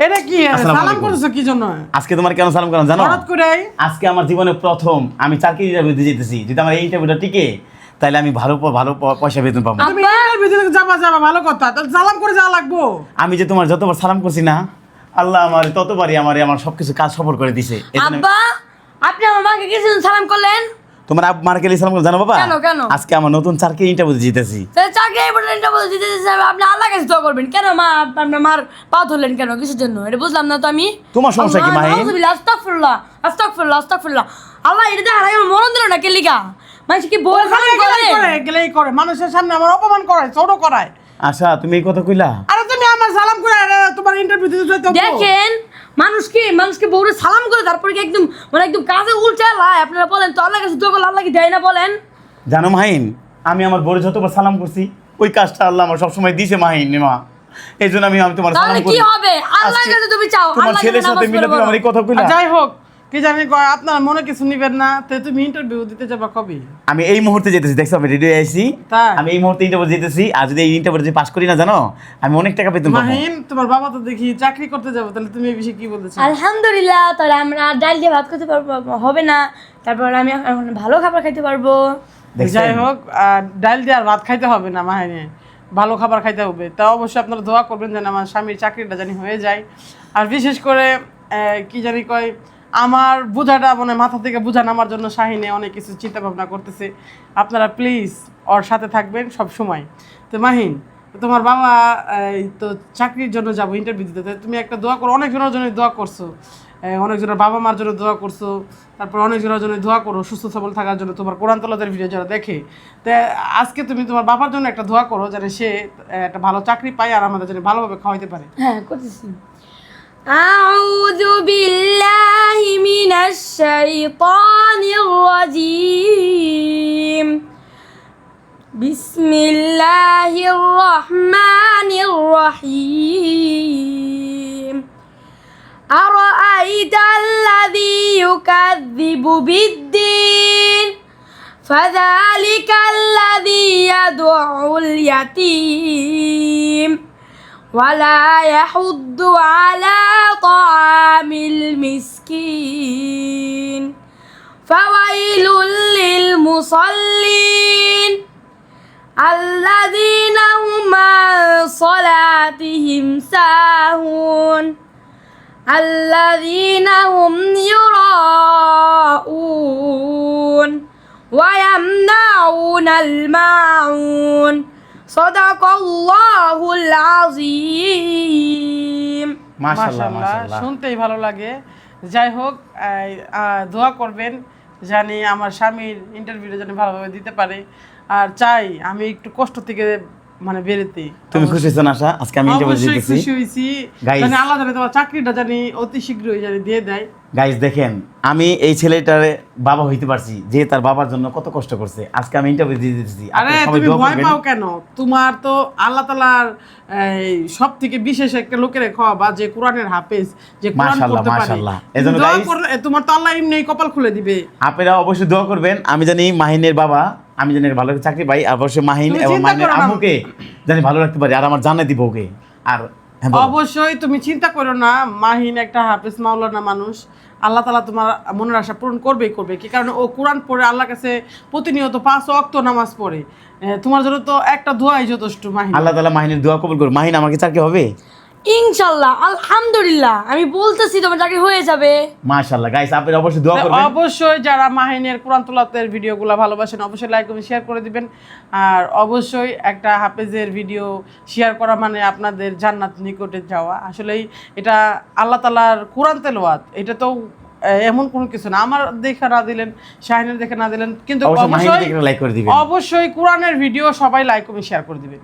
এটা কি সালাম করছো কি জন্য? আজকে তোমার কেন সালাম করলাম জানো? হঠাৎ করে আজকে আমার জীবনে প্রথম আমি চাকরি ইন্টারভিউ দিতে যেতেছি। যদি আমার এই ইন্টারভিউটা টিকে তাহলে আমি ভালো পয়সা বেতন পাবো। তুমি ইন্টারভিউ দিতে যাবা ভালো কথা, তাহলে সালাম করে যাওয়া লাগবো। আমি যে তোমার যতবার সালাম করছি না, আল্লাহ আমার ততবারই আমার সবকিছু কাজ সফল করে দিছে। আব্বা আপনি আমার মাকে কিছু সালাম করলেন? তোমার মার্কে সালাম করে জানো বাবা? কেন? আজকে আমার নতুন চাকরি ইন্টারভিউ দিতেছি। চাকরি ইন্টারভিউ দিতে আপনি আল্লাহর কাছে দোয়া করবেন কেন? মা আপনার মার পা ধরলেন কেন, কিছুর জন্য? এটা বুঝলাম না তো আমি। তোমার সমস্যা কি মাহি? আস্তাগফিরুল্লাহ আস্তাগফিরুল্লাহ। আল্লাহ এটা দেখা লাগে মরণ দিল না কেলিকা। মানুষ কি বল গেলেই করে মানুষের সামনে আমার অপমান করায়, ছোট করায়। আচ্ছা তুমি এই কথা কইলা? আরে তুমি আমার সালাম করে তোমার ইন্টারভিউ দিতে যাইতে হবে। দেখেন মানুষকে বউরে সালাম করে তারপরে কি একদম একদম কাজে উল্টে লাই। আপনারা বলেন তো আল্লাহর কাছে দোয়া করলে আল্লাহ কি দেয় না বলেন? জানো মাহিন, আমি আমার বউরে যতবার সালাম করছি ওই কাজটা আল্লাহ আমার সবসময় দিছে মাহিন মা। এই জন্য আমি তোমার সালাম তাহলে করি। কি হবে? আল্লাহর কাছে তুমি চাও, তোমার আল্লাহর ছেলের কাছে সাথে নামাজ মিলে তুমি পড়ো। আমার এই কথা কইলা? যাই হোক, কি জানি আপনার মনে কিছু নিবেন না, তো তুমি ইন্টারভিউ দিতে যাবা কবে? আমি এই মুহূর্তে যেতেছি, দেখছো আমি রেডি আইছি। তাই? আমি এই মুহূর্তে ইন্টারভিউ যেতেছি। আর যদি এই ইন্টারভিউ যদি পাস করি না জানো, আমি অনেক টাকা পেতাম পাবো। মাহিন, তোমার বাবা তো দেখি চাকরি করতে যাবো, তাহলে তুমি এই বিষয়ে কি বলতে চাও? আলহামদুলিল্লাহ, তাহলে আমরা ডাল দিয়ে ভাত খেতে পারবো হবে না, তারপর আমি এখন ভালো খাবার খাইতে পারবো। দেখছেন? যাই হোক, ডাল দিয়ে আর ভাত খাইতে হবে না মাহিনে, ভালো খাবার খাইতে হবে। তা অবশ্যই আপনারা দোয়া করবেন যেন আমার স্বামীর চাকরিটা জানি হয়ে যায়। আর বিশেষ করে কি জানি কয়, আমার বোঝাটা মানে মাথা থেকে বোঝা নামার জন্য শাহিনে অনেক কিছু চিন্তা ভাবনা করতেছে। আপনারা প্লিজ ওর সাথে থাকবেন সব সময়। তো মাহিন, তোমার বাবা তো চাকরির জন্য যাবো ইন্টারভিউ দিতে, তুমি একটা দোয়া করো। অনেকজনের জন্য দোয়া করছো, অনেকজনের বাবা মার জন্য দোয়া করছো, তারপর অনেকজনের জন্য দোয়া করো সুস্থ সবল থাকার জন্য। তোমার কোরআন তেলাওয়াতের ভিডিও যারা দেখে, তো আজকে তুমি তোমার বাবার জন্য একটা দোয়া করো যেন সে একটা ভালো চাকরি পায় আর আমাদের জন্য ভালোভাবে খাওয়াইতে পারে। হ্যাঁ করতেছি। আউযু বিল্লাহি মিনাশ শাইতানির রাজীম। বিসমিল্লাহির রহমানির রহিম। আরাআইতাল্লাযী ইউকাযযিবু বিদ্দীন ফাযালিকাল্লাযী ইয়াদউল ইয়াতীম ولا يحض على طعام المسكين فويل للمصلين الذين هم عن صلاتهم ساهون الذين هم يراءون ويمنعون الماعون সাদাকাল্লাহুল আযীম। মাশাআল্লাহ, শুনতেই ভালো লাগে। যাই হোক, দোয়া করবেন জানি আমার স্বামীর ইন্টারভিউটা যেন ভালোভাবে দিতে পারে। আর চাই আমি একটু কষ্ট থেকে মানে বেরোতে। তুমি খুশি হইছো না আশা? আজকে আমি ইন্টারভিউ অবশ্যই দিতেছি। খুশি হইছি, জানি আল্লাহ জানে তোমার চাকরিটা জানি অতি শীঘ্রই জানি দিয়ে দেয়। গাইস দেখেন, আমি এই ছেলেটার বাবা হইতে পারছি যে তার বাবার জন্য কত কষ্ট করছে। আজকে আমি ইন্টারভিউ দিয়ে দিতেছি। আরে তুমি ভয় পাও কেন? তোমার তো আল্লাহ তাআলার সব থেকে বিশেষ একটা লোকের খাওয়াবা যে কোরআনের হাফেজ, যে কোরআন পড়তে পারে। মাশাআল্লাহ। এজন্য গাইস তোমার তো আল্লাহ এমনি কপাল খুলে দিবে। আপনারা অবশ্যই দোয়া করবেন। আমি জানি মাহিনের বাবা, আমি জানি ভালো চাকরি পাই, আর অবশ্যই মাহিন এবং মাহিনের আম্মুকে জানি ভালো রাখতে পারি, আর আমার জানাই দিব ওকে। আর অবশ্যই তুমি চিন্তা করো না, মাহিন একটা হাফেজ মাওলানা মানুষ, আল্লাহ তাআলা তোমার মনের আশা পূরণ করবেই করবে। কি কারণে ও কোরআন পড়ে আল্লাহর কাছে প্রতিনিয়ত 5 ওয়াক্ত নামাজ পড়ে। তোমার জন্য তো একটা দোয়াই যথেষ্ট মাহিন। আল্লাহ তাআলা মাহিনের দোয়া কবুল করুন। মাহিন আমার কি চাকরি হবে? ইনশাআল্লাহ, আলহামদুলিল্লাহ, আমি বলতেছি তোমার চাকরি হয়ে যাবে। মাশাআল্লাহ। গাইস আপনারা অবশ্যই দোয়া করবেন। অবশ্যই যারা মাহিনের কোরআন তেলাওয়াতের ভিডিওগুলো ভালোবাসেন অবশ্যই লাইক এবং শেয়ার করে দিবেন। আর অবশ্যই একটা হাফেজের ভিডিও শেয়ার করা মানে আপনাদের জান্নাত নিকটে যাওয়া। আসলেই এটা আল্লাহ তাআলার কোরআন তেলাওয়াত, এটা তো এমন কোনো কিছু না আমার দেখে না দিলেন, শাহিনের দেখে না দিলেন, কিন্তু অবশ্যই মাহিন দেখে লাইক করে দিবেন। অবশ্যই কোরআনের ভিডিও সবাই লাইক এবং শেয়ার করে দিবেন।